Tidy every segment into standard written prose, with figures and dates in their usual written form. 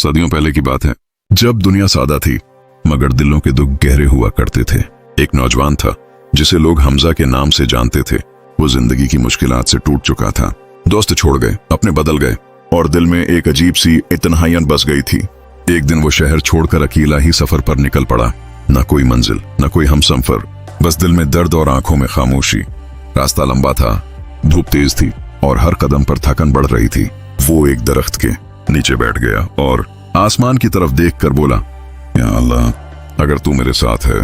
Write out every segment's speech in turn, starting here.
सदियों पहले की बात है, जब दुनिया सादा थी मगर दिलों के दुख गहरे हुआ करते थे। एक नौजवान था जिसे लोग हमजा के नाम से जानते थे। वो जिंदगी की मुश्किलात से टूट चुका था। दोस्त छोड़ गए, अपने बदल गए और दिल में एक अजीब सी इतनाहियत बस गई थी। एक दिन वो शहर छोड़कर अकेला ही सफर पर निकल पड़ा। न कोई मंजिल, न कोई हमसफर, बस दिल में दर्द और आंखों में खामोशी। रास्ता लंबा था, धूप तेज थी और हर कदम पर थकन बढ़ रही थी। वो एक दरख्त के नीचे बैठ गया और आसमान की तरफ देखकर बोला, या अल्लाह, अगर तू मेरे साथ है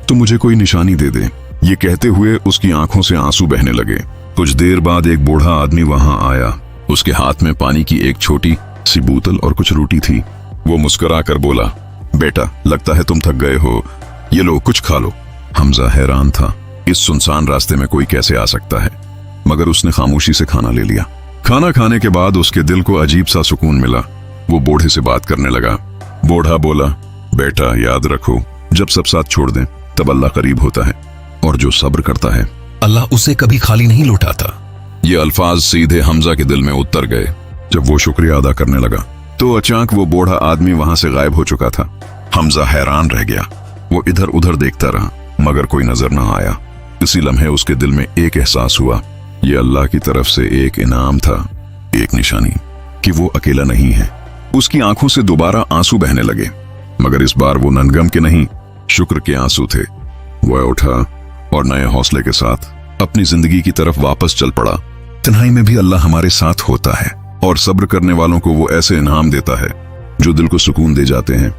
तो मुझे कोई निशानी दे दे। ये कहते हुए उसकी आंखों से आंसू बहने लगे। कुछ देर बाद एक बूढ़ा आदमी वहां आया। उसके हाथ में पानी की एक छोटी सी बोतल और कुछ रोटी थी। वो मुस्कुरा कर बोला, बेटा, लगता है तुम थक गए हो, ये लो, कुछ खा लो। हमजा हैरान था, इस सुनसान रास्ते में कोई कैसे आ सकता है, मगर उसने खामोशी से खाना ले लिया। खाना खाने के बाद उसके दिल को अजीब सा सुकून मिला। वो बूढ़े से बात करने लगा। बूढ़ा बोला, बेटा, याद रखो, जब सब साथ छोड़ दें तब अल्लाह करीब होता है और जो सब्र करता है अल्लाह उसे कभी खाली नहीं लौटाता। ये अल्फाज सीधे हमजा के दिल में उतर गए। जब वो शुक्रिया अदा करने लगा तो अचानक वो बूढ़ा आदमी वहां से गायब हो चुका था। हमजा हैरान रह गया। वो इधर उधर देखता रहा मगर कोई नजर न आया। इसी लम्हे उसके दिल में एक एहसास हुआ, ये अल्लाह की तरफ से एक इनाम था, एक निशानी कि वो अकेला नहीं है। उसकी आंखों से दोबारा आंसू बहने लगे, मगर इस बार वो ननगम के नहीं, शुक्र के आंसू थे। वह उठा और नए हौसले के साथ अपनी जिंदगी की तरफ वापस चल पड़ा। तन्हाई में भी अल्लाह हमारे साथ होता है और सब्र करने वालों को वो ऐसे इनाम देता है जो दिल को सुकून दे जाते हैं।